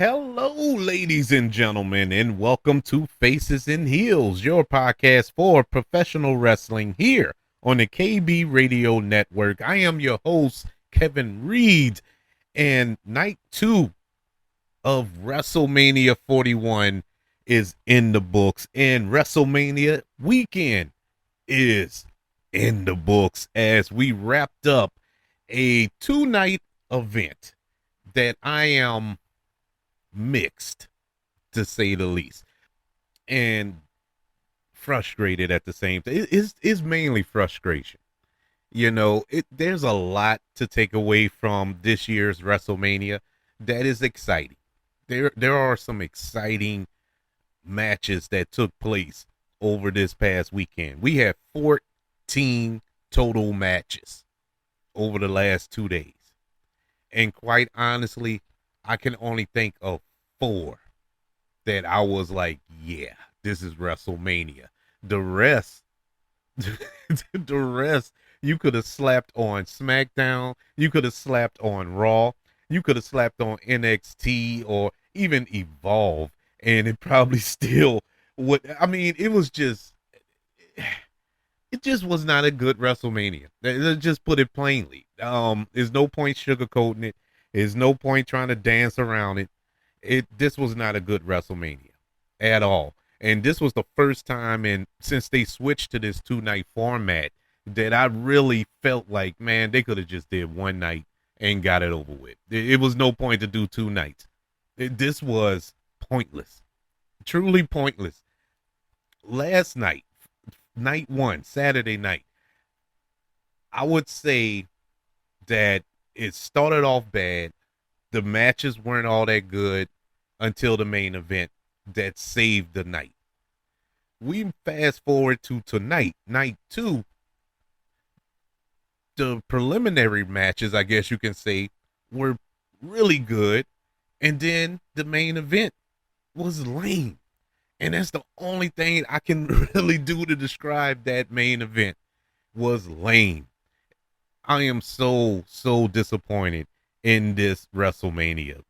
Hello, ladies and gentlemen, and welcome to Faces and Heels, your podcast for professional wrestling here on the KB Radio Network. I am your host, Kevin Reed, and night 2 of WrestleMania 41 is in the books, and WrestleMania weekend is in the books as we wrapped up a 2-night event that I am mixed, to say the least, and frustrated at the same time. It's mainly frustration. There's a lot to take away from this year's WrestleMania that is exciting. There are some exciting matches that took place over this past weekend. We had 14 total matches over the last 2 days. And quite honestly, I can only think of 4 that I was like, yeah, this is WrestleMania. The rest, the rest, you could have slapped on SmackDown. You could have slapped on Raw. You could have slapped on NXT or even Evolve. And it probably still would. I mean, it just was not a good WrestleMania. Let's just put it plainly. There's no point sugarcoating it. There's no point trying to dance around it. This was not a good WrestleMania at all. And this was the first time since they switched to this 2-night format that I really felt like, man, they could have just did one night and got it over with. It was no point to do 2 nights. This was pointless. Truly pointless. Last night, night 1, Saturday night, I would say that it started off bad. The matches weren't all that good until the main event that saved the night. We fast forward to tonight, night 2. The preliminary matches, I guess you can say, were really good. And then the main event was lame. And that's the only thing I can really do to describe that main event was lame. I am so disappointed in this WrestleMania.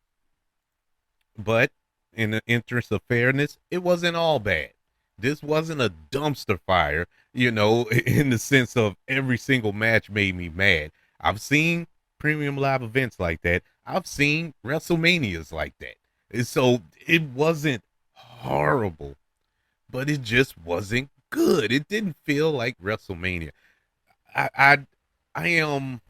But in the interest of fairness, it wasn't all bad. This wasn't a dumpster fire, in the sense of every single match made me mad. I've seen premium live events like that. I've seen WrestleManias like that. And so it wasn't horrible, but it just wasn't good. It didn't feel like WrestleMania. I am.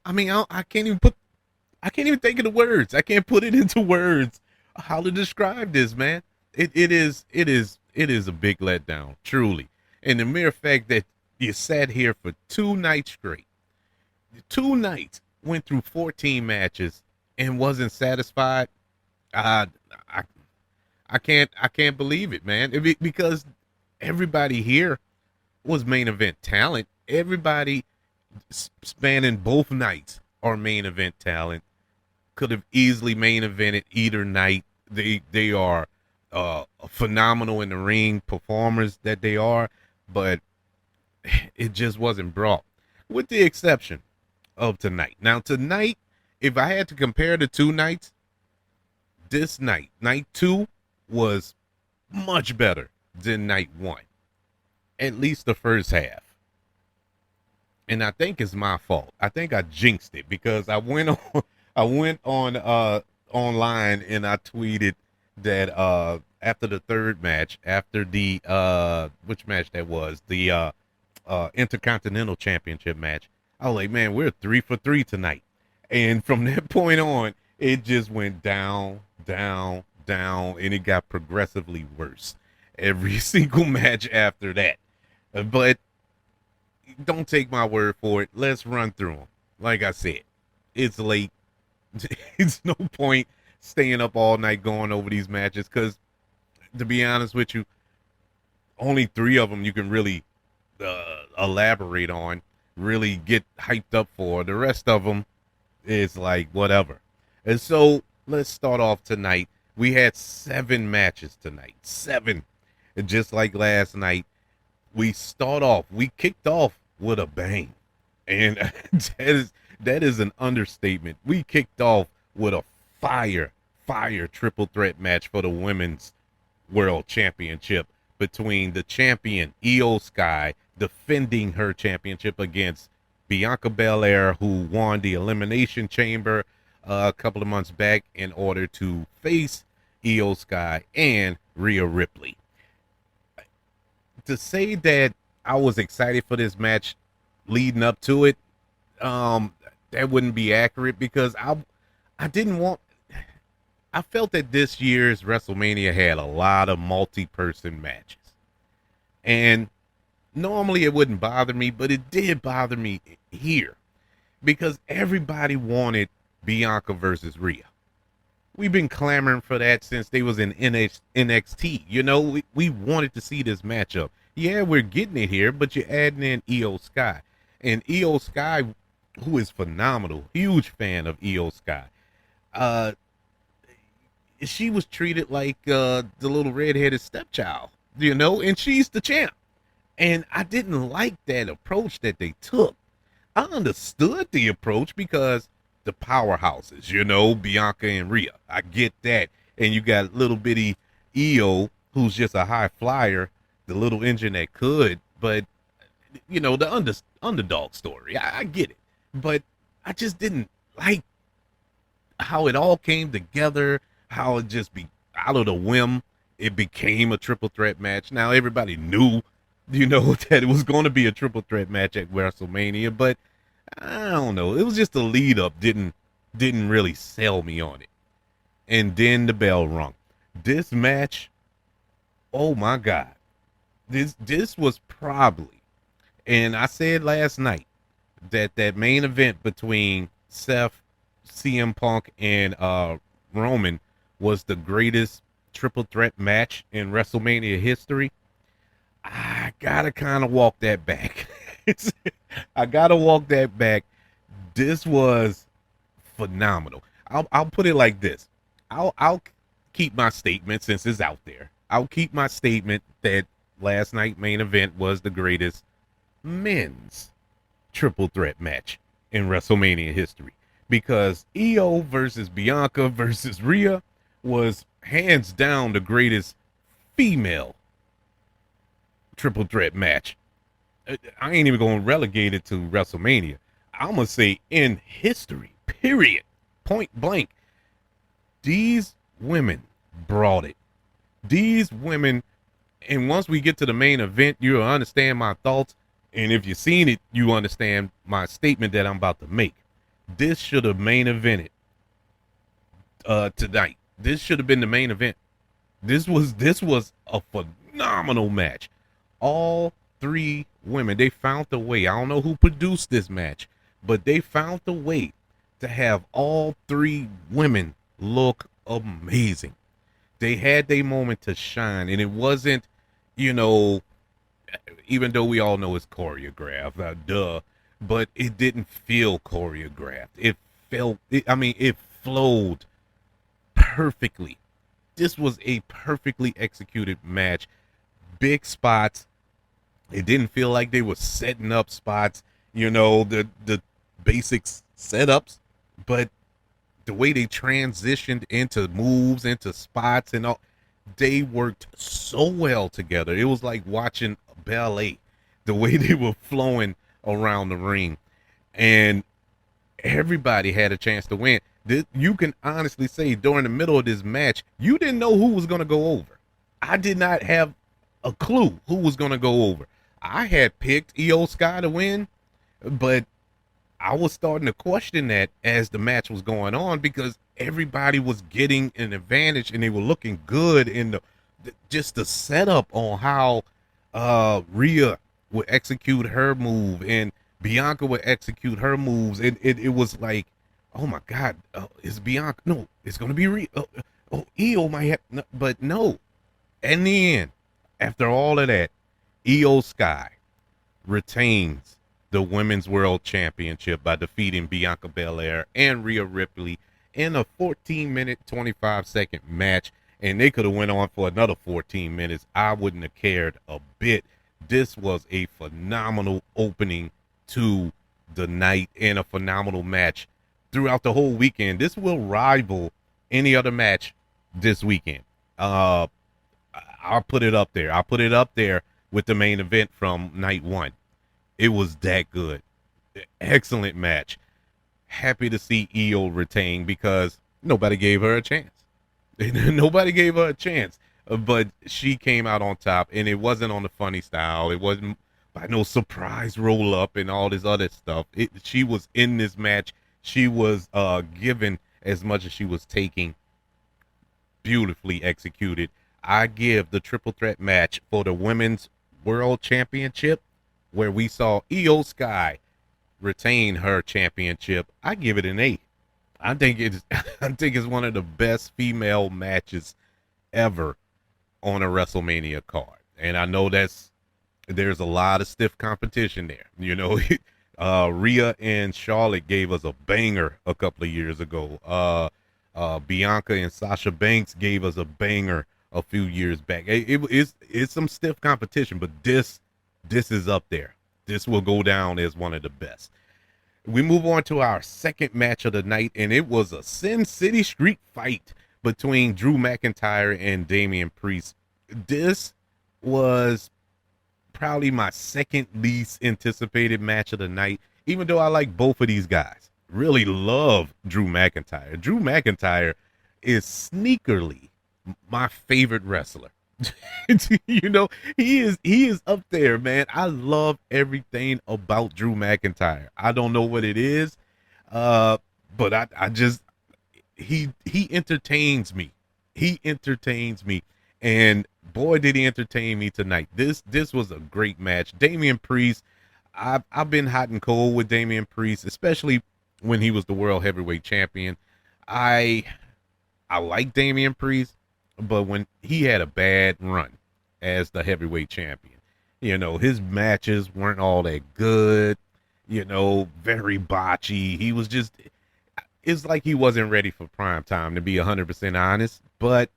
I mean, I can't even think of the words. I can't put it into words how to describe this, man. It is a big letdown, truly. And the mere fact that you sat here for 2 nights straight, 2 nights, went through 14 matches and wasn't satisfied. I can't believe it, man. Because everybody here was main event talent. Everybody spanning both nights are main event talent. Could have easily main evented either night. They are phenomenal in the ring performers that they are, but it just wasn't brought, with the exception of tonight. Now tonight, if I had to compare the 2 nights, this night 2 was much better than night 1, at least the first half. And I think it's my fault. I think I jinxed it because I went on online and I tweeted that after the third match, after the which match that was, the Intercontinental Championship match, I was like, man, we're 3 for 3 tonight. And from that point on, it just went down, and it got progressively worse every single match after that. But don't take my word for it. Let's run through them. Like I said, it's late. It's no point staying up all night going over these matches because, to be honest with you, only 3 of them you can really elaborate on, really get hyped up for. The rest of them is like whatever. And so let's start off tonight. We had 7 matches tonight. 7. And just like last night, we kicked off with a bang. And that is an understatement. We kicked off with a fire, fire triple threat match for the women's world championship between the champion Io Sky defending her championship against Bianca Belair, who won the Elimination Chamber a couple of months back in order to face Io Sky and Rhea Ripley. To say that I was excited for this match leading up to it, that wouldn't be accurate, because I didn't want. I felt that this year's WrestleMania had a lot of multi-person matches, and normally it wouldn't bother me, but it did bother me here because everybody wanted Bianca versus Rhea. We've been clamoring for that since they was in NXT. You know, we wanted to see this matchup. Yeah, we're getting it here, but you're adding in Io Sky. And Io Sky, who is phenomenal, huge fan of Io Sky. She was treated like the little redheaded stepchild, you know, and she's the champ. And I didn't like that approach that they took. I understood the approach because the powerhouses, you know, Bianca and Rhea. I get that. And you got little bitty Io, who's just a high flyer, the little engine that could. But, you know, the underdog story, I get it. But I just didn't like how it all came together, how it just be out of the whim. It became a triple threat match. Now everybody knew, you know, that it was going to be a triple threat match at WrestleMania, but I don't know. It was just the lead up didn't really sell me on it. And then the bell rung. This match, oh my God. This was probably, and I said last night that main event between Seth, CM Punk, and Roman was the greatest triple threat match in WrestleMania history. I gotta kind of walk that back. I gotta walk that back. This was phenomenal. I'll put it like this. I'll keep my statement since it's out there. I'll keep my statement that last night main event was the greatest men's triple threat match in WrestleMania history, because Io versus Bianca versus Rhea was hands down the greatest female triple threat match. I ain't even going to relegate it to WrestleMania. I'm going to say in history, period, point blank. These women brought it. These women, and once we get to the main event, you'll understand my thoughts. And if you've seen it, you understand my statement that I'm about to make. This should have main evented tonight. This should have been the main event. This was a phenomenal match. All three women, they found a way. I don't know who produced this match, but they found a way to have all three women look amazing. They had their moment to shine, and it wasn't, you know, even though we all know it's choreographed, but it didn't feel choreographed. It flowed perfectly. This was a perfectly executed match. Big spots. It didn't feel like they were setting up spots, you know, the basic setups, but the way they transitioned into moves, into spots and all, they worked so well together. It was like watching ballet, the way they were flowing around the ring, and everybody had a chance to win. You can honestly say during the middle of this match, you didn't know who was going to go over. I did not have a clue who was going to go over. I had picked Io Sky to win, but I was starting to question that as the match was going on, because everybody was getting an advantage and they were looking good in just the setup on how Rhea would execute her move and Bianca would execute her moves. It was like, oh my God, it's Bianca. No, it's going to be Rhea. Io might have, no, but no. In the end, after all of that, Io Sky retains the Women's World Championship by defeating Bianca Belair and Rhea Ripley in a 14-minute, 25-second match. And they could have went on for another 14 minutes. I wouldn't have cared a bit. This was a phenomenal opening to the night and a phenomenal match throughout the whole weekend. This will rival any other match this weekend. Uh, I'll put it up there. I'll put it up there with the main event from night one. It was that good. Excellent match. Happy to see Io retain because nobody gave her a chance. Nobody gave her a chance. But she came out on top, and it wasn't on the funny style. It wasn't by no surprise roll up and all this other stuff. She was in this match. She was given as much as she was taking, beautifully executed. I give the triple threat match for the women's world championship, where we saw Io Sky retain her championship. I give it an 8. I think it's I think it's one of the best female matches ever on a WrestleMania card. And I know there's a lot of stiff competition there. You know, Rhea and Charlotte gave us a banger a couple of years ago. Bianca and Sasha Banks gave us a banger a few years back. It's some stiff competition, but this is up there. This will go down as one of the best. We move on to our second match of the night, and it was a Sin City Street fight between Drew McIntyre and Damian Priest. This was probably my second least anticipated match of the night, even though I like both of these guys. Really love Drew McIntyre. Drew McIntyre is sneakerly my favorite wrestler. You know, he is up there, man. I love everything about Drew McIntyre. I don't know what it is, but I just he entertains me. He entertains me, and boy, did he entertain me tonight. This was a great match. Damian Priest, I've been hot and cold with Damian Priest, especially when he was the world heavyweight champion. I like Damian Priest, but when he had a bad run as the heavyweight champion, you know, his matches weren't all that good, you know, very botchy. He was just, it's like he wasn't ready for prime time, to be 100% honest. But,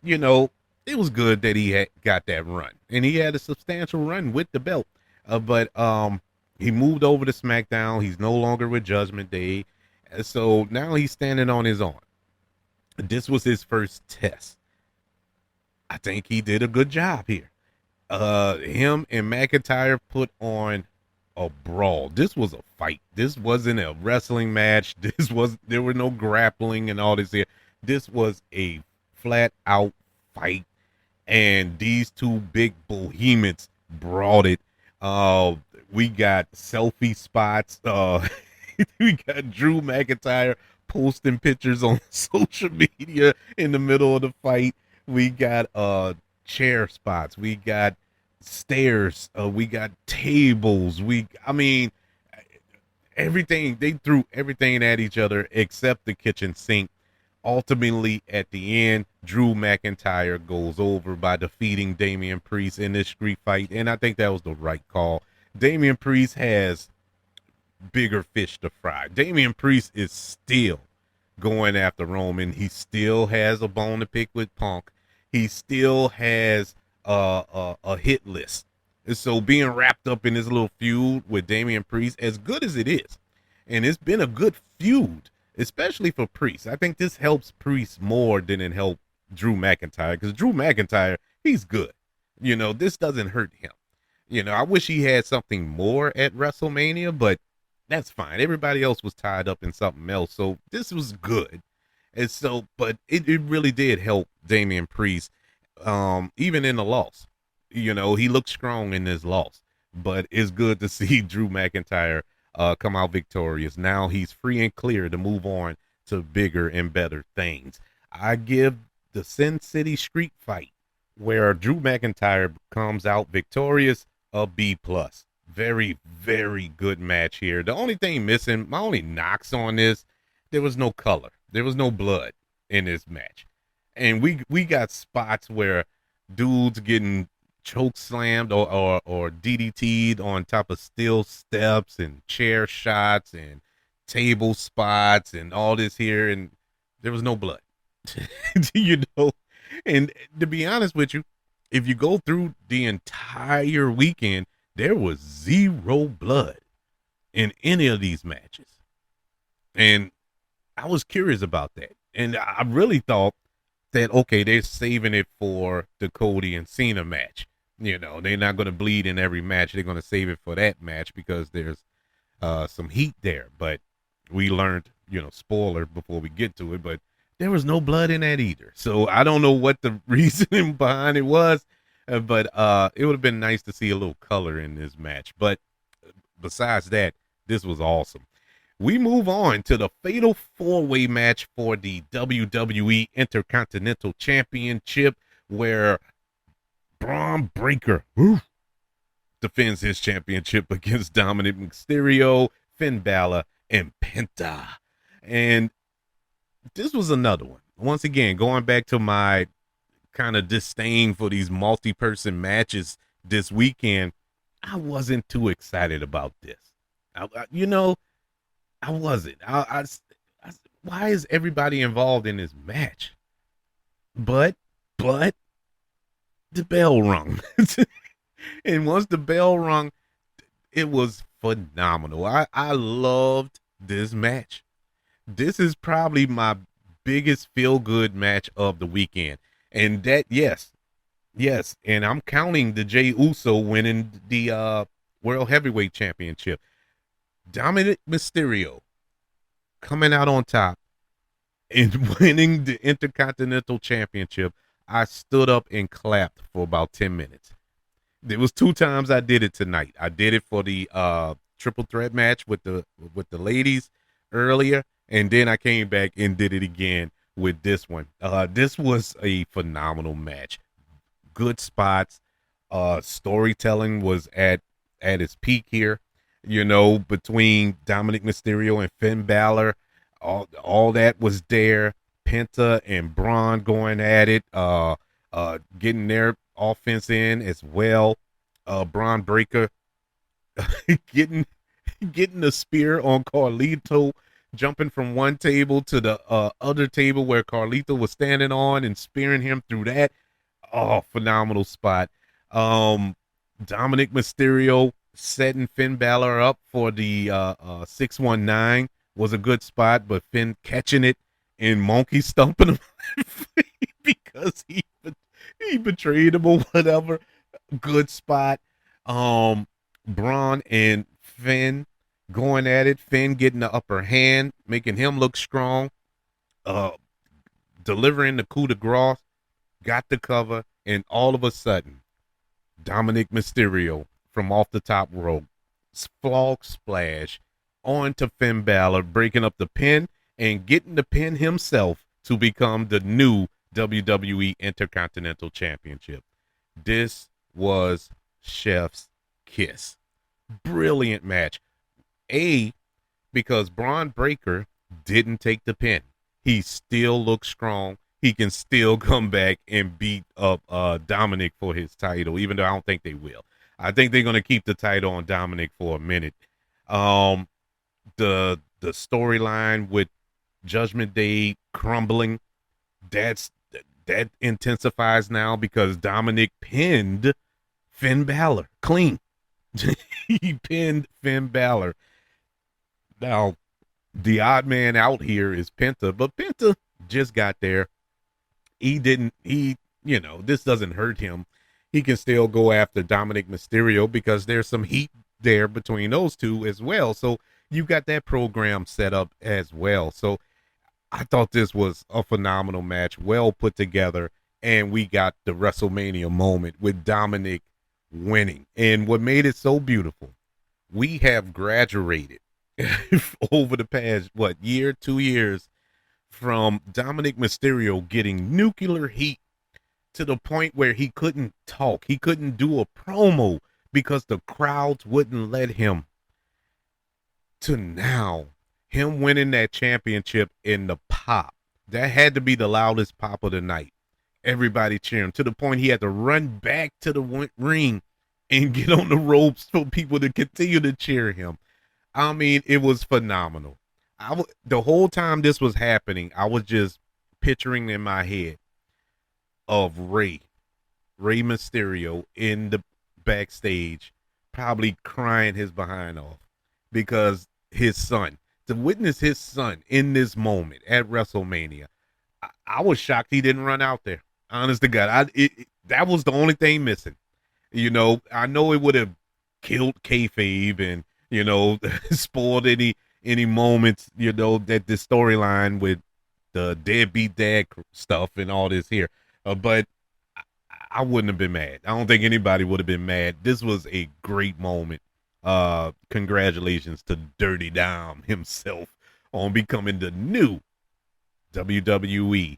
you know, it was good that he had got that run, and he had a substantial run with the belt. But he moved over to SmackDown. He's no longer with Judgment Day. So now he's standing on his own. This was his first test. I think he did a good job here. Him and McIntyre put on a brawl. This was a fight. This wasn't a wrestling match. There were no grappling and all this here. This was a flat out fight. And these two big behemoths brought it. We got selfie spots. We got Drew McIntyre posting pictures on social media in the middle of the fight. We got chair spots. We got stairs. We got tables. I mean, everything. They threw everything at each other except the kitchen sink. Ultimately, at the end, Drew McIntyre goes over by defeating Damian Priest in this street fight, and I think that was the right call. Damian Priest has bigger fish to fry. Damian Priest is still going after Roman. He still has a bone to pick with Punk. He still has a hit list. And so being wrapped up in this little feud with Damian Priest, as good as it is, and it's been a good feud, especially for Priest. I think this helps Priest more than it helped Drew McIntyre, because Drew McIntyre, he's good. You know, this doesn't hurt him. You know, I wish he had something more at WrestleMania, but that's fine. Everybody else was tied up in something else, so this was good. And so, but it really did help Damian Priest, even in the loss. You know, he looked strong in this loss, but it's good to see Drew McIntyre come out victorious. Now he's free and clear to move on to bigger and better things. I give the Sin City Street fight, where Drew McIntyre comes out victorious, a B+. Very, very good match here. The only thing missing, my only knocks on this, there was no color. There was no blood in this match. And we got spots where dudes getting choke slammed or DDT'd on top of steel steps and chair shots and table spots and all this here, and there was no blood. You know, and to be honest with you, if you go through the entire weekend, there was zero blood in any of these matches. And I was curious about that. And I really thought that, okay, they're saving it for the Cody and Cena match. You know, they're not going to bleed in every match. They're going to save it for that match because there's some heat there. But we learned, spoiler before we get to it, but there was no blood in that either. So I don't know what the reasoning behind it was, but it would have been nice to see a little color in this match. But besides that, this was awesome. We move on to the fatal four-way match for the WWE Intercontinental Championship, where Braun Breaker defends his championship against Dominic Mysterio, Finn Balor, and Penta. And this was another one. Once again, going back to my kind of disdain for these multi-person matches this weekend, I wasn't too excited about this. I wasn't. Why is everybody involved in this match? But the bell rung. And once the bell rung, it was phenomenal. I loved this match. This is probably my biggest feel-good match of the weekend. And that, yes. And I'm counting the Jey Uso winning the World Heavyweight Championship. Dominic Mysterio coming out on top and winning the Intercontinental Championship. I stood up and clapped for about 10 minutes. There was 2 times I did it tonight. I did it for the triple threat match with the ladies earlier, and then I came back and did it again with this one. This was a phenomenal match. Good spots. Storytelling was at its peak here. Between Dominic Mysterio and Finn Balor, all that was there. Penta and Braun going at it, getting their offense in as well. Braun Breaker getting a spear on Carlito, jumping from one table to the other table where Carlito was standing on and spearing him through that. Oh, phenomenal spot. Dominic Mysterio setting Finn Balor up for the 619 was a good spot, but Finn catching it and monkey stumping him because he betrayed him or whatever. Good spot. Braun and Finn going at it. Finn getting the upper hand, making him look strong. Delivering the coup de grace, got the cover, and all of a sudden, Dominic Mysterio from off the top rope, flog splash onto Finn Balor, breaking up the pin and getting the pin himself to become the new WWE Intercontinental Championship. This was chef's kiss. Brilliant match. Because Braun Breaker didn't take the pin. He still looks strong. He can still come back and beat up Dominic for his title, even though I don't think they will. I think they're going to keep the title on Dominic for a minute. The storyline with Judgment Day crumbling, that intensifies now because Dominic pinned Finn Balor clean. He pinned Finn Balor. Now, the odd man out here is Penta, but Penta just got there. This doesn't hurt him. He can still go after Dominic Mysterio because there's some heat there between those two as well. So you got that program set up as well. So I thought this was a phenomenal match, well put together, and we got the WrestleMania moment with Dominic winning. And what made it so beautiful, we have graduated over the past, 2 years from Dominic Mysterio getting nuclear heat to the point where he couldn't talk. He couldn't do a promo because the crowds wouldn't let him, to now him winning that championship in the pop. That had to be the loudest pop of the night. Everybody cheering to the point he had to run back to the ring and get on the ropes for people to continue to cheer him. I mean, it was phenomenal. The whole time this was happening, I was just picturing in my head of Rey Mysterio in the backstage, probably crying his behind off because his son, to witness his son in this moment at WrestleMania, I was shocked he didn't run out there. Honest to God, that was the only thing missing. I know it would have killed kayfabe and spoiled any moments. That the storyline with the deadbeat dad stuff and all this here. But I wouldn't have been mad. I don't think anybody would have been mad. This was a great moment. Congratulations to Dirty Dom himself on becoming the new WWE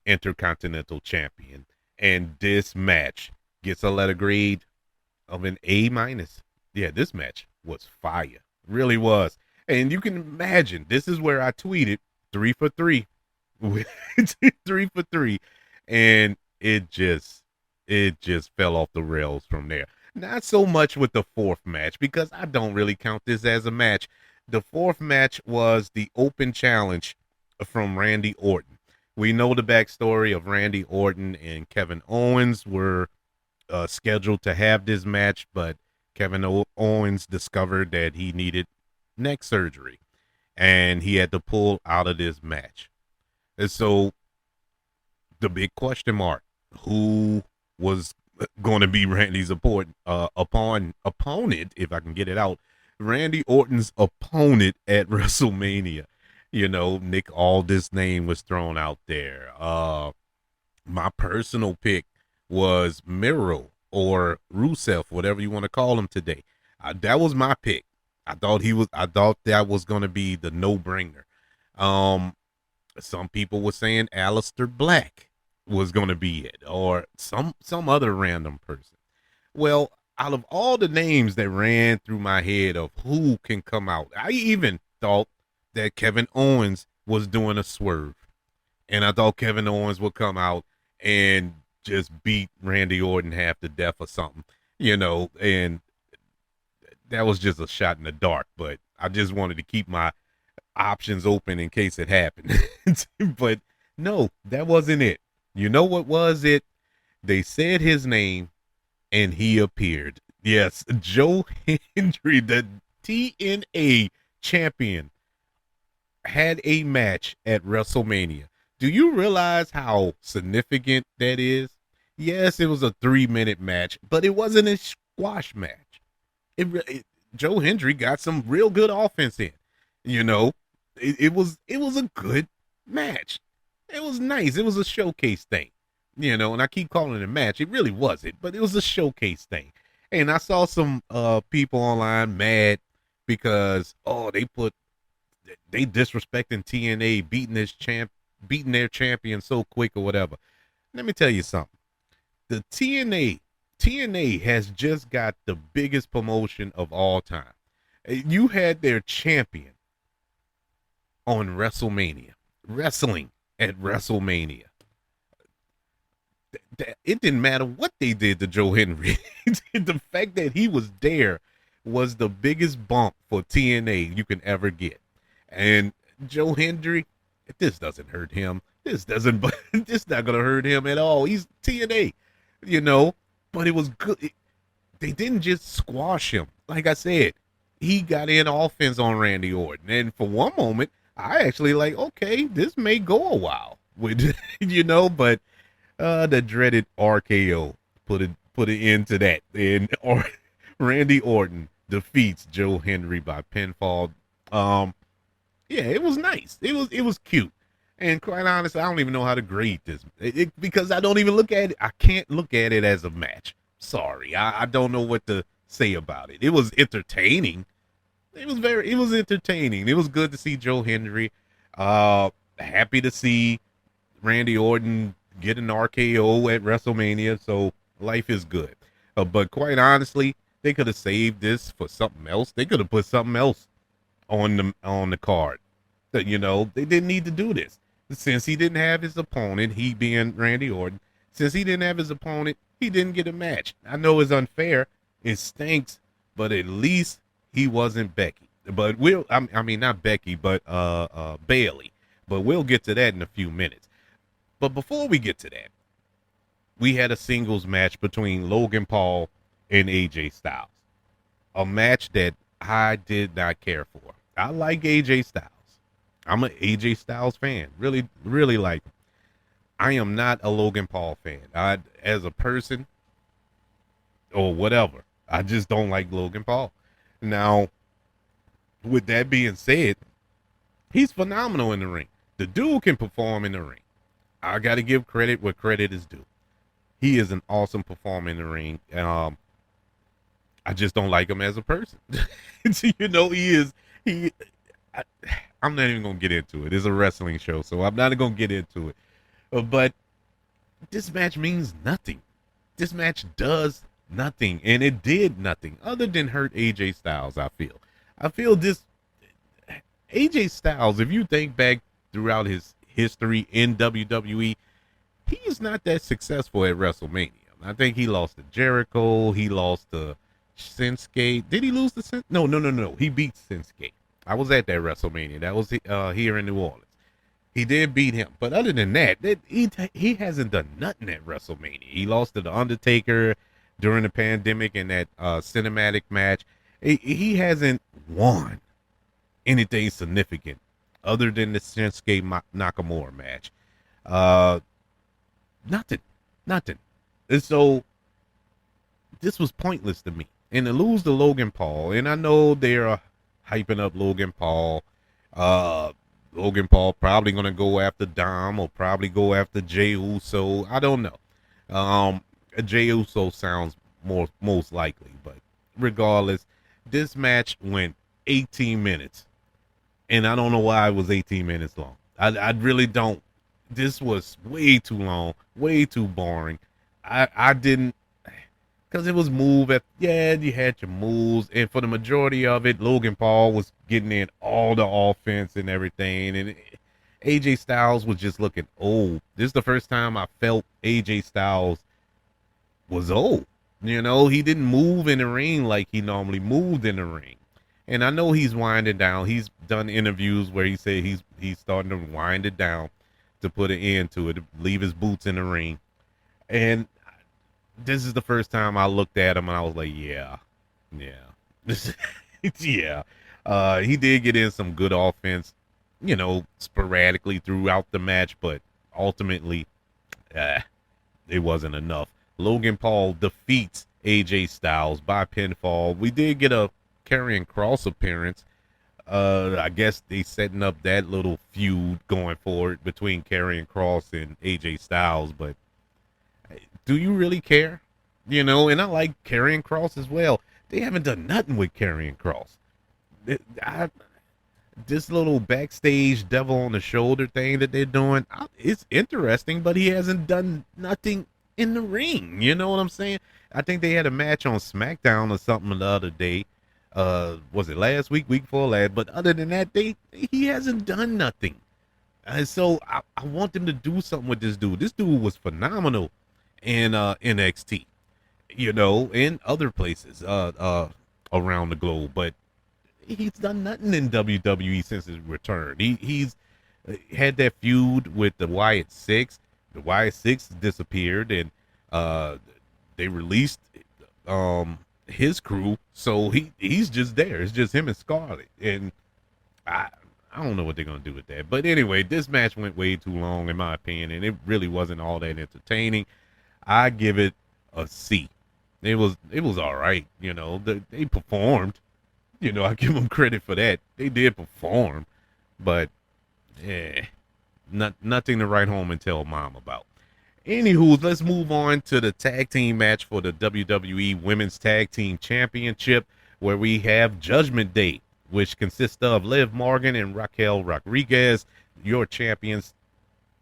Intercontinental Champion. And this match gets a letter grade of an A minus. Yeah, this match was fire. Really was. And you can imagine, this is where I tweeted 3 for 3. 3 for 3. And it just fell off the rails from there. Not so much with the fourth match, because I don't really count this as a match. The fourth match was the open challenge from Randy Orton. We know the backstory of Randy Orton and Kevin Owens were scheduled to have this match, but Kevin Owens discovered that he needed neck surgery, and he had to pull out of this match. And so the big question mark, who was going to be Randy's opponent, if I can get it out, Randy Orton's opponent at WrestleMania. Nick Aldis' name was thrown out there. My personal pick was Miro or Rusev, whatever you want to call him today. That was my pick. I thought that was going to be the no-brainer. Some people were saying Aleister Black was going to be it, or some other random person. Well, out of all the names that ran through my head of who can come out, I even thought that Kevin Owens was doing a swerve, and I thought Kevin Owens would come out and just beat Randy Orton half to death or something, and that was just a shot in the dark, but I just wanted to keep my options open in case it happened. But no, that wasn't it. You know what was it? They said his name and he appeared. Yes, Joe Hendry, the TNA champion, had a match at WrestleMania. Do you realize how significant that is? Yes, it was a 3-minute match, but it wasn't a squash match. Joe Hendry got some real good offense in. It was a good match. It was nice. It was a showcase thing, and I keep calling it a match. It really wasn't, but it was a showcase thing. And I saw some people online mad because they disrespecting TNA, beating their champion so quick or whatever. Let me tell you something. The TNA has just got the biggest promotion of all time. You had their champion on WrestleMania, wrestling at WrestleMania. It didn't matter what they did to Joe Hendry. The fact that he was there was the biggest bump for TNA you can ever get. And Joe Hendry, this doesn't hurt him. This not going to hurt him at all. He's TNA, but it was good. They didn't just squash him. Like I said, he got in offense on Randy Orton. And for one moment, I actually okay, this may go a while with, but the dreaded RKO put an end to that. And Randy Orton defeats Joe Hendry by pinfall. Yeah, it was nice. It was cute. And quite honestly, I don't even know how to grade this because I don't even look at it. I can't look at it as a match. Sorry, I don't know what to say about it. It was entertaining. It was entertaining. It was good to see Joe Hendry. Happy to see Randy Orton get an RKO at WrestleMania. So life is good. But quite honestly, they could have saved this for something else. They could have put something else on the card. They didn't need to do this. Since he didn't have his opponent, he being Randy Orton, since he didn't have his opponent, he didn't get a match. I know it's unfair. It stinks, but at least he wasn't Becky. But not Becky, but Bailey. But we'll get to that in a few minutes. But before we get to that, we had a singles match between Logan Paul and AJ Styles. A match that I did not care for. I like AJ Styles. I'm an AJ Styles fan. Really, really like him. I am not a Logan Paul fan. As a person or whatever, I just don't like Logan Paul. Now, with that being said, he's phenomenal in the ring. The dude can perform in the ring. I got to give credit where credit is due. He is an awesome performer in the ring. I just don't like him as a person. You know, he. I, I'm not even gonna get into it. It's a wrestling show, so I'm not gonna get into it. But this match means nothing. This match does nothing, and it did nothing other than hurt AJ Styles. I feel this AJ Styles. If you think back throughout his history in WWE, he is not that successful at WrestleMania. I think he lost to Jericho. He lost to Shinsuke. Did he lose to Shinsuke? No. He beat Shinsuke. I was at that WrestleMania. That was here in New Orleans. He did beat him. But other than that, he hasn't done nothing at WrestleMania. He lost to The Undertaker during the pandemic in that cinematic match. He hasn't won anything significant other than the Shinsuke Nakamura match. Nothing. And so this was pointless to me. And to lose to Logan Paul, and I know they're hyping up Logan Paul. Logan Paul probably gonna go after Dom or probably go after Jey Uso. I don't know. Jey Uso sounds most likely, but regardless, this match went 18 minutes, and I don't know why it was 18 minutes long. I really don't. This was way too long, way too boring. I didn't, because it was you had your moves, and for the majority of it, Logan Paul was getting in all the offense and everything, and AJ Styles was just looking old. This is the first time I felt AJ Styles was old. You know, he didn't move in the ring like he normally moved in the ring. And I know he's winding down. He's done interviews where he said he's starting to wind it down to put an end to it, to leave his boots in the ring. And this is the first time I looked at him and I was like, yeah. He did get in some good offense, you know, sporadically throughout the match, but ultimately, it wasn't enough. Logan Paul defeats AJ Styles by pinfall. We did get a Karrion Kross appearance. I guess they setting up that little feud going forward between Karrion Kross and AJ Styles, but do you really care? You know, and I like Karrion Kross as well. They haven't done nothing with Karrion Kross. This little backstage devil on the shoulder thing that they're doing, it's interesting, but he hasn't done nothing in the ring. You know what I'm saying? I think they had a match on SmackDown or something the other day. Was it last week before last? But other than that, he hasn't done nothing. And so I want them to do something with this dude. This dude was phenomenal in NXT, you know, in other places around the globe. But he's done nothing in WWE since his return. He's had that feud with the Wyatt Six. The Wyatt Six disappeared, and they released his crew, so he's just there. It's just him and Scarlett, and I don't know what they're gonna do with that. But anyway, this match went way too long in my opinion, and it really wasn't all that entertaining. I give it a C. It was all right. You know, they performed. You know, I give them credit for that. They did perform, but nothing to write home and tell mom about. Anywho, let's move on to the tag team match for the WWE Women's Tag Team Championship, where we have Judgment Day, which consists of Liv Morgan and Raquel Rodriguez, your champions,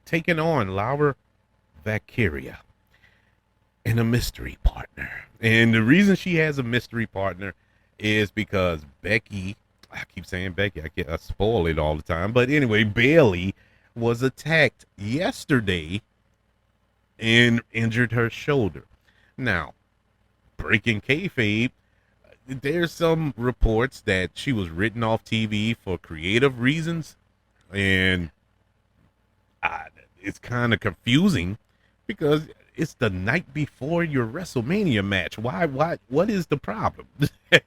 taking on Laura Valkyria and a mystery partner. And the reason she has a mystery partner is because Becky, I keep saying Becky, I spoil it all the time, but anyway, Bayley was attacked yesterday and injured her shoulder. Now, breaking kayfabe, there's some reports that she was written off TV for creative reasons, and it's kind of confusing because it's the night before your WrestleMania match. What is the problem?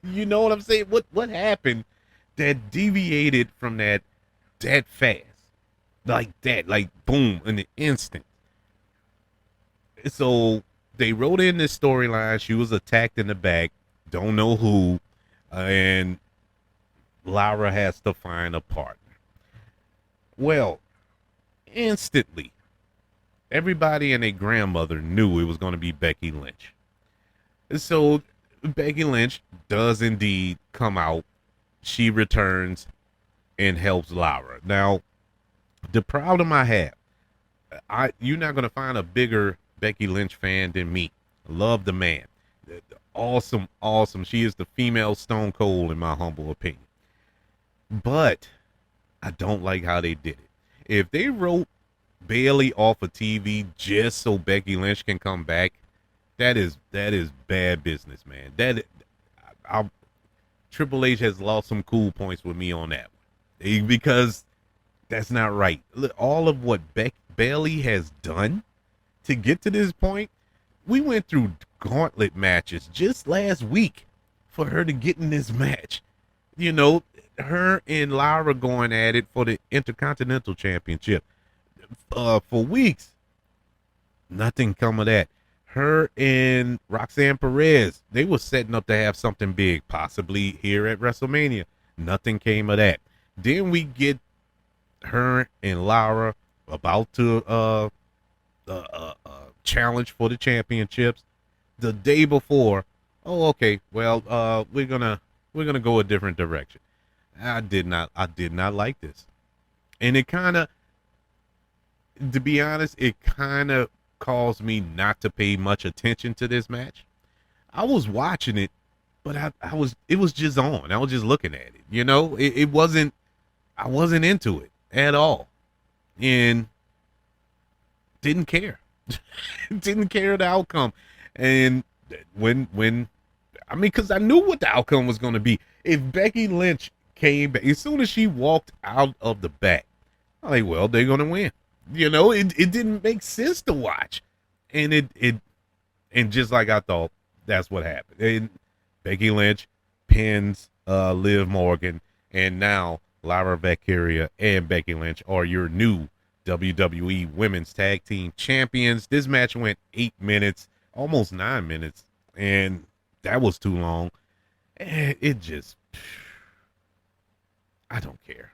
You know what I'm saying? What happened that deviated from that fast? Like that, like boom, in the instant. So they wrote in this storyline. She was attacked in the back. Don't know who. And Lara has to find a partner. Well, instantly, everybody and their grandmother knew it was going to be Becky Lynch. So Becky Lynch does indeed come out. She returns and helps Lara. Now, the problem I have, you're not going to find a bigger Becky Lynch fan than me. Love the man. Awesome, awesome. She is the female Stone Cold in my humble opinion. But I don't like how they did it. If they wrote Bayley off of TV just so Becky Lynch can come back, that is bad business, man. Triple H has lost some cool points with me on that one because that's not right. Look, all of what Bayley has done to get to this point, we went through gauntlet matches just last week for her to get in this match. You know, her and Lara going at it for the Intercontinental Championship for weeks. Nothing come of that. Her and Roxanne Perez, they were setting up to have something big, possibly here at WrestleMania. Nothing came of that. Then we get her and Lara about to challenge for the championships. The day before, oh, okay, well, we're gonna go a different direction. I did not like this, and it kind of, to be honest, it kind of caused me not to pay much attention to this match. I was watching it, but it was just on. I was just looking at it. You know, it wasn't, I wasn't into it at all, and didn't care. Didn't care the outcome. And when I mean, because I knew what the outcome was going to be. If Becky Lynch came back, as soon as she walked out of the back, I'm like, well, they're going to win. You know, it didn't make sense to watch. And and just like I thought, that's what happened. And Becky Lynch pins Liv Morgan, and now Lara Valkyria and Becky Lynch are your new WWE Women's Tag Team Champions. This match went 8 minutes, almost 9 minutes, and that was too long. And it just, I don't care.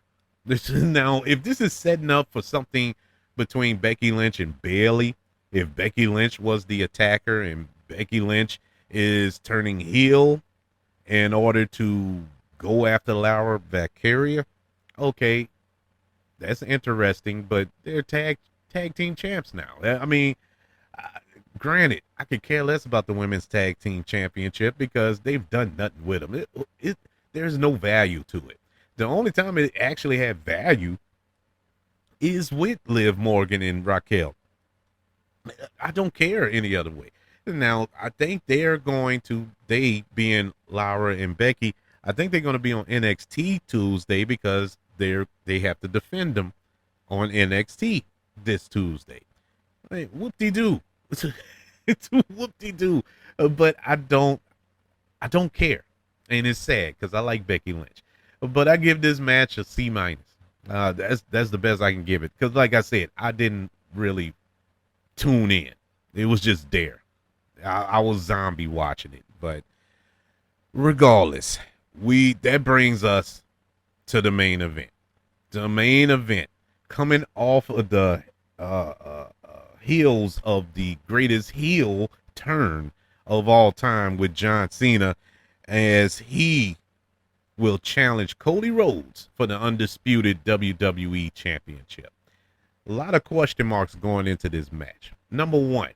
Now, if this is setting up for something between Becky Lynch and Bayley, if Becky Lynch was the attacker and Becky Lynch is turning heel in order to go after Lara Valkyria, okay, that's interesting, but they're tag team champs now. I mean, granted, I could care less about the women's tag team championship because they've done nothing with them. There's no value to it. The only time it actually had value is with Liv Morgan and Raquel. I don't care any other way. Now, I think they being Lara and Becky, I think they're going to be on NXT Tuesday because they have to defend them on NXT this Tuesday. Hey, whoop-de-doo. It's whoop-de-doo. But I don't care. And it's sad because I like Becky Lynch. But I give this match a C-. That's the best I can give it. Because like I said, I didn't really tune in. It was just there. I was zombie watching it. But regardless, that brings us to the main event. The main event, coming off of the heels of the greatest heel turn of all time with John Cena, as he will challenge Cody Rhodes for the undisputed WWE Championship. A lot of question marks going into this match. Number one,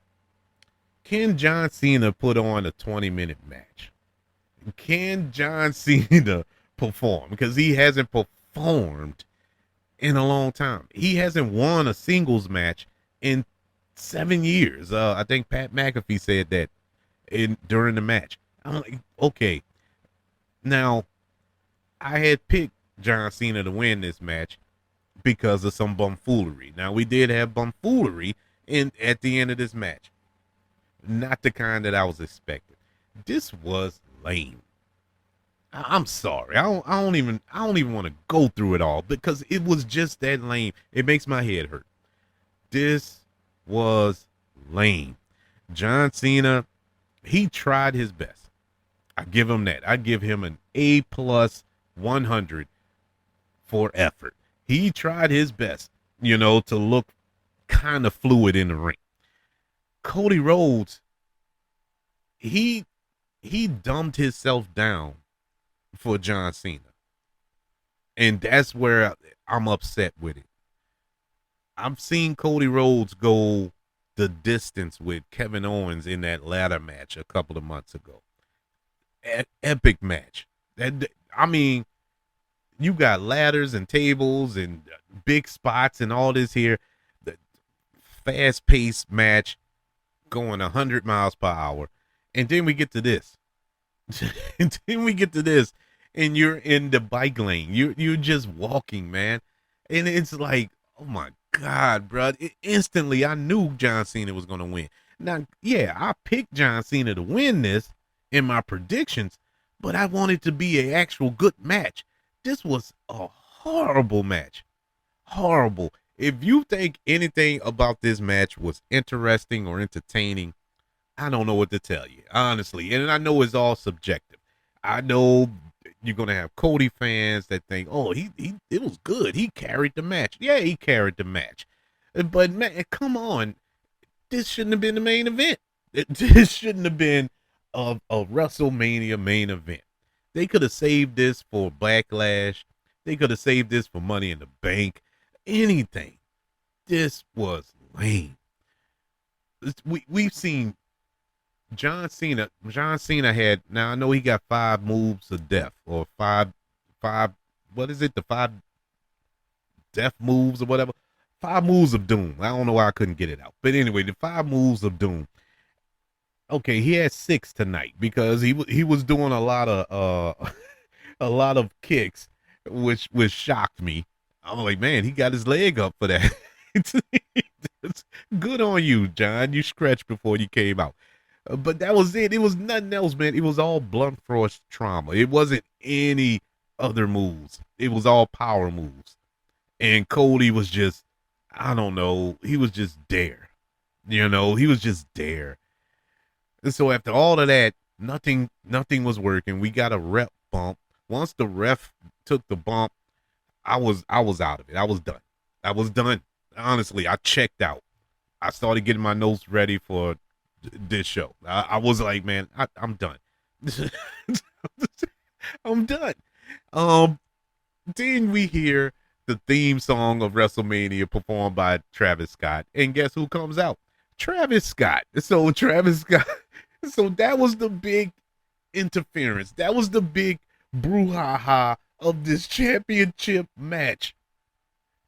can John Cena put on a 20-minute match? Can John Cena perform? Because he hasn't performed in a long time. He hasn't won a singles match in 7 years. I think Pat McAfee said that during the match. I'm like, okay. Now, I had picked John Cena to win this match because of some bumfoolery. Now, we did have bumfoolery at the end of this match. Not the kind that I was expecting. This was lame. I'm sorry. I don't even want to go through it all because it was just that lame. It makes my head hurt. This was lame. John Cena, he tried his best. I give him that. I give him an A plus 100 for effort. He tried his best, to look kind of fluid in the ring. Cody Rhodes, he dumbed himself down for John Cena. And that's where I'm upset with it. I've seen Cody Rhodes go the distance with Kevin Owens in that ladder match a couple of months ago. Epic match. I mean, you got ladders and tables and big spots and all this here. The fast-paced match going 100 miles per hour. And then we get to this. And you're in the bike lane. You're just walking, man. And it's like, oh my God, bro. Instantly, I knew John Cena was going to win. Now, yeah, I picked John Cena to win this in my predictions, but I wanted to be an actual good match. This was a horrible match. Horrible. If you think anything about this match was interesting or entertaining, I don't know what to tell you, honestly. And I know it's all subjective. I know you're gonna have Cody fans that think, "Oh, it was good. He carried the match." Yeah, he carried the match. But man, come on, this shouldn't have been the main event. This shouldn't have been a WrestleMania main event. They could have saved this for Backlash. They could have saved this for Money in the Bank. Anything. This was lame. We've seen John Cena. John Cena had, now I know he got 5 moves of death, or five, what is it? The 5 death moves or whatever. 5 moves of doom. I don't know why I couldn't get it out. But anyway, the 5 moves of doom. Okay, he had 6 tonight because he was doing a lot of a lot of kicks, which shocked me. I'm like, man, he got his leg up for that. It's good on you, John. You stretched before you came out. But that was it. It was nothing else, man. It was all blunt force trauma. It wasn't any other moves. It was all power moves. And Cody was just, I don't know, he was just there. He was just there. And so after all of that, nothing was working. We got a rep bump. Once the ref took the bump, I was out of it. I was done. Honestly, I checked out. I started getting my notes ready for this show. I was like, man, I'm done. I'm done. Then we hear the theme song of WrestleMania performed by Travis Scott, and guess who comes out? Travis Scott. So that was the big interference. That was the big brouhaha of this championship match.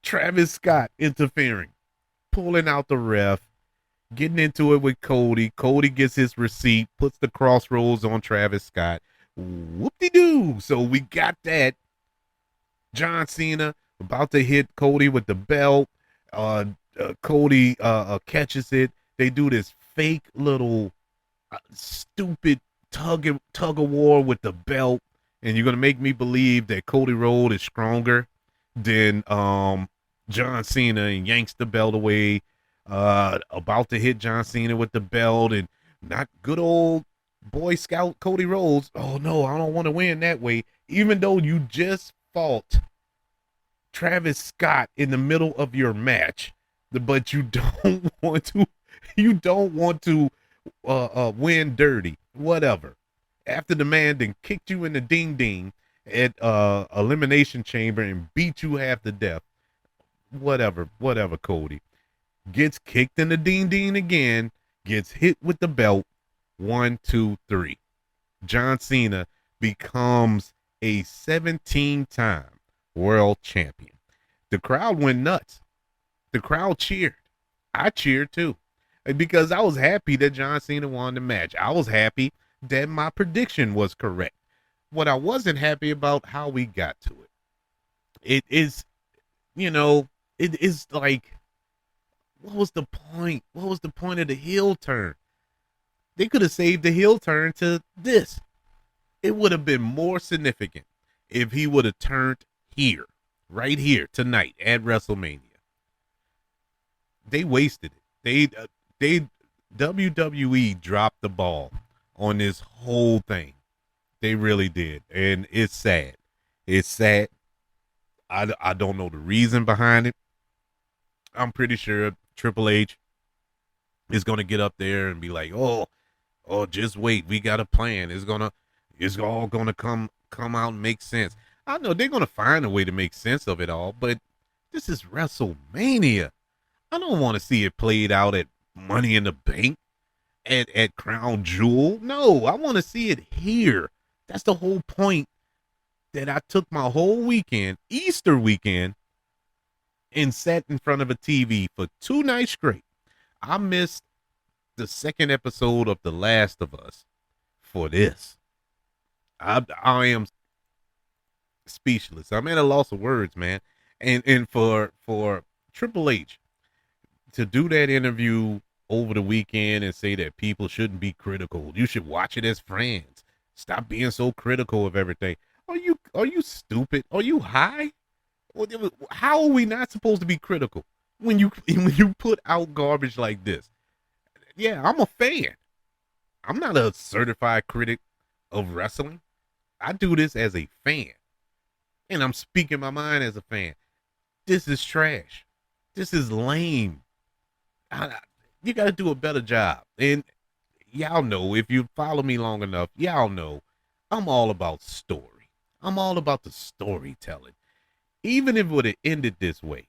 Travis Scott interfering, pulling out the ref, getting into it with Cody. Cody gets his receipt, puts the crossroads on Travis Scott. Whoop-de-doo. So we got that. John Cena about to hit Cody with the belt. Cody catches it. They do this fake little stupid tug of war with the belt. And you're going to make me believe that Cody Rhodes is stronger than John Cena, and yanks the belt away. About to hit John Cena with the belt, and not good old Boy Scout Cody Rhodes. Oh no, I don't want to win that way. Even though you just fought Travis Scott in the middle of your match, but you don't want to win dirty. Whatever. After the man then kicked you in the ding ding at Elimination Chamber and beat you half to death. Whatever, Cody. Gets kicked in the ding ding again, gets hit with the belt. 1, 2, 3. John Cena becomes a 17-time world champion. The crowd went nuts. The crowd cheered. I cheered too, because I was happy that John Cena won the match. I was happy that my prediction was correct. What I wasn't happy about, how we got to it. It is, it is like, what was the point? What was the point of the heel turn? They could have saved the heel turn to this. It would have been more significant if he would have turned here, right here, tonight at WrestleMania. They wasted it. They WWE dropped the ball on this whole thing. They really did. And it's sad. It's sad. I don't know the reason behind it. I'm pretty sure Triple H is going to get up there and be like, oh, just wait. We got a plan. It's all going to come out and make sense. I know they're going to find a way to make sense of it all, but this is WrestleMania. I don't want to see it played out at Money in the Bank, at Crown Jewel. No, I want to see it here. That's the whole point that I took my whole weekend, Easter weekend, and sat in front of a TV for 2 nights straight. I missed the second episode of The Last of Us for this. I am speechless. I'm at a loss of words, man. And for Triple H to do that interview over the weekend and say that people shouldn't be critical. You should watch it as friends. Stop being so critical of everything. Are you stupid? Are you high? How are we not supposed to be critical when you put out garbage like this? Yeah, I'm a fan. I'm not a certified critic of wrestling. I do this as a fan. And I'm speaking my mind as a fan. This is trash. This is lame. You got to do a better job. And y'all know, if you follow me long enough, y'all know I'm all about story. I'm all about the storytelling. Even if it would have ended this way,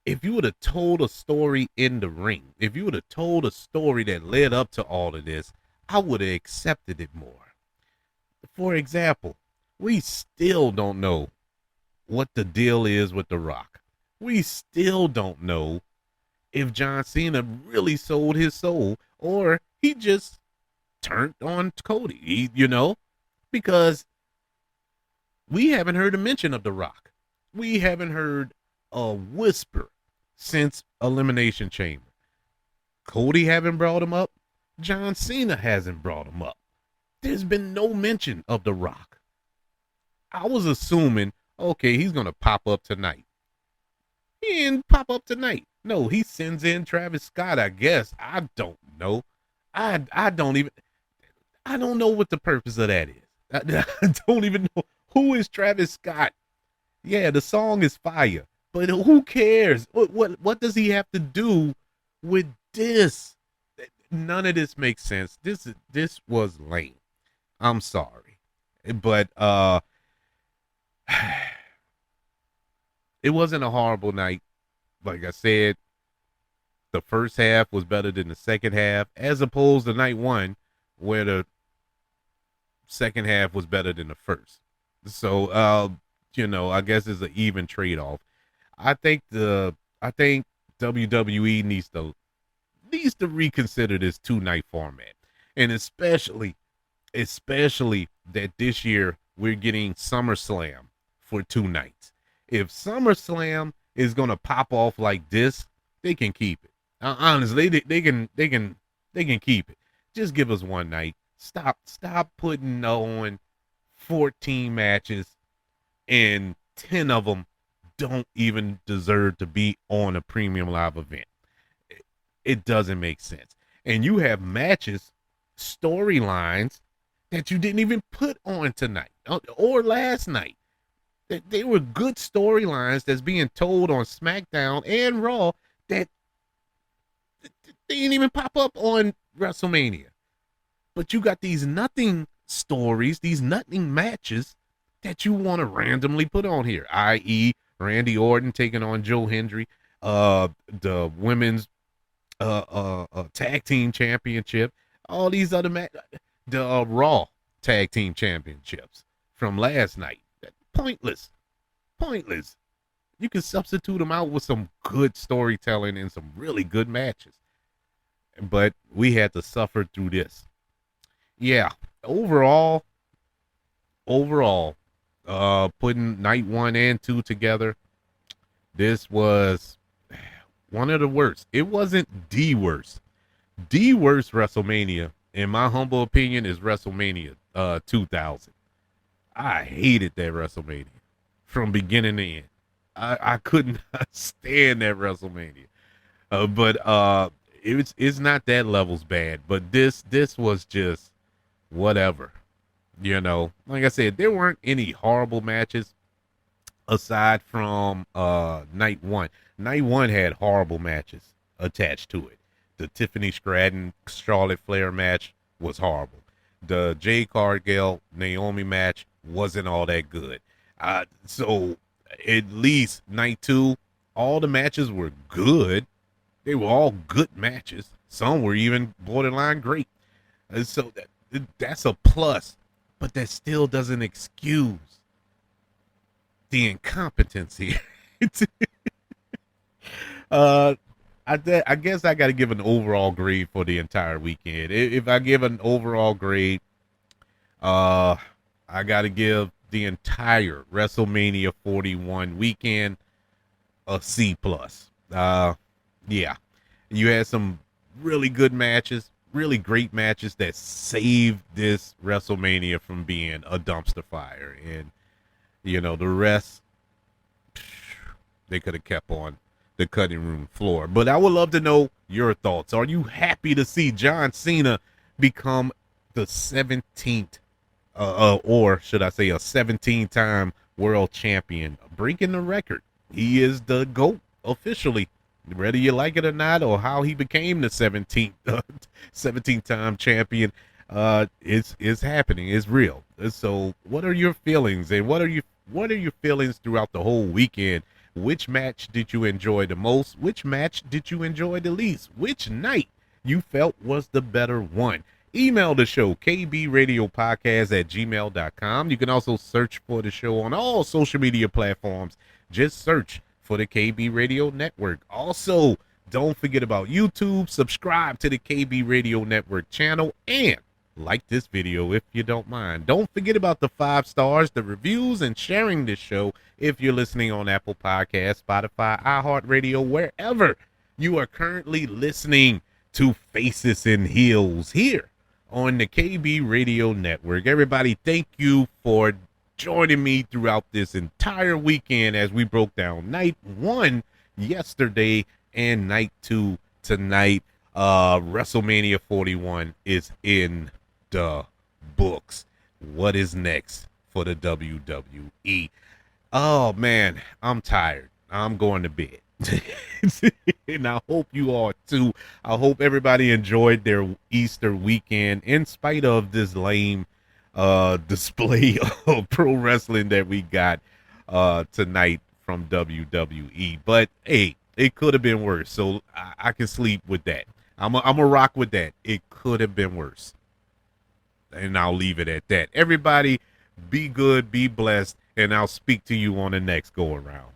if you would have told a story in the ring, if you would have told a story that led up to all of this, I would have accepted it more. For example, we still don't know what the deal is with The Rock. We still don't know if John Cena really sold his soul or he just turned on Cody, because we haven't heard a mention of The Rock. We haven't heard a whisper since Elimination Chamber. Cody haven't brought him up. John Cena hasn't brought him up. There's been no mention of The Rock. I was assuming, okay, he's going to pop up tonight. He didn't pop up tonight. No, he sends in Travis Scott, I guess. I don't know. I don't know what the purpose of that is. I don't even know. Who is Travis Scott? Yeah, the song is fire, but who cares? What does he have to do with this? None of this makes sense. This was lame. I'm sorry, but it wasn't a horrible night. Like I said, the first half was better than the second half, as opposed to night one, where the second half was better than the first. So, I guess it's an even trade-off. I think WWE needs to reconsider this 2-night format, and especially that this year we're getting SummerSlam for 2 nights. If SummerSlam is gonna pop off like this, they can keep it. Honestly, they can keep it. Just give us 1 night. Stop putting on 14 matches, and 10 of them don't even deserve to be on a premium live event. It doesn't make sense. And you have matches, storylines that you didn't even put on tonight or last night. They were good storylines that's being told on SmackDown and Raw that they didn't even pop up on WrestleMania. But you got these nothing stories, these nothing matches that you want to randomly put on here, i.e. Randy Orton taking on Joe Hendry, the women's tag team championship, all these other the Raw tag team championships from last night. Pointless. You can substitute them out with some good storytelling and some really good matches. But we had to suffer through this. Yeah, overall, putting night 1 and 2 together, this was one of the worst. It wasn't the worst. The worst WrestleMania, in my humble opinion, is WrestleMania 2000. I hated that WrestleMania from beginning to end. I could not stand that WrestleMania. But it's not that level's bad, but this was just whatever. Like I said, there weren't any horrible matches aside from night one. Night one had horrible matches attached to it. The Tiffany Stratton Charlotte Flair match was horrible. The Jade Cargill Naomi match wasn't all that good. So at least night two, all the matches were good. They were all good matches. Some were even borderline great. So that's a plus, but that still doesn't excuse the incompetence here. I guess I got to give an overall grade for the entire weekend. If I give an overall grade, I got to give the entire WrestleMania 41 weekend a C plus. Yeah, you had some really good matches, really great matches that saved this WrestleMania from being a dumpster fire, and the rest they could have kept on the cutting room floor. But I would love to know your thoughts. Are you happy to see John Cena become the 17th, or should I say a 17-time world champion, breaking the record? He is the GOAT officially, whether you like it or not, or how he became the 17th-time champion. It's happening. It's real. So what are your feelings, and what are your feelings throughout the whole weekend? Which match did you enjoy the most? Which match did you enjoy the least? Which night you felt was the better one? Email the show, kbradiopodcast@gmail.com. You can also search for the show on all social media platforms. Just search for the KB Radio Network. Also, don't forget about YouTube. Subscribe to the KB Radio Network channel and like this video if you don't mind. Don't forget about the 5 stars, the reviews, and sharing this show if you're listening on Apple Podcasts, Spotify, iHeartRadio, wherever you are currently listening to Faces and Heels here on the KB Radio Network. Everybody, thank you for joining me throughout this entire weekend as we broke down night 1 yesterday and night 2 tonight. WrestleMania 41 is in the books. What is next for the WWE? Oh man, I'm tired. I'm going to bed. And I hope you are too. I hope everybody enjoyed their Easter weekend in spite of this lame display of pro wrestling that we got tonight from WWE. But hey, it could have been worse. So I can sleep with that. I'm a rock with that. It could have been worse. And I'll leave it at that. Everybody, be good, be blessed, and I'll speak to you on the next go around.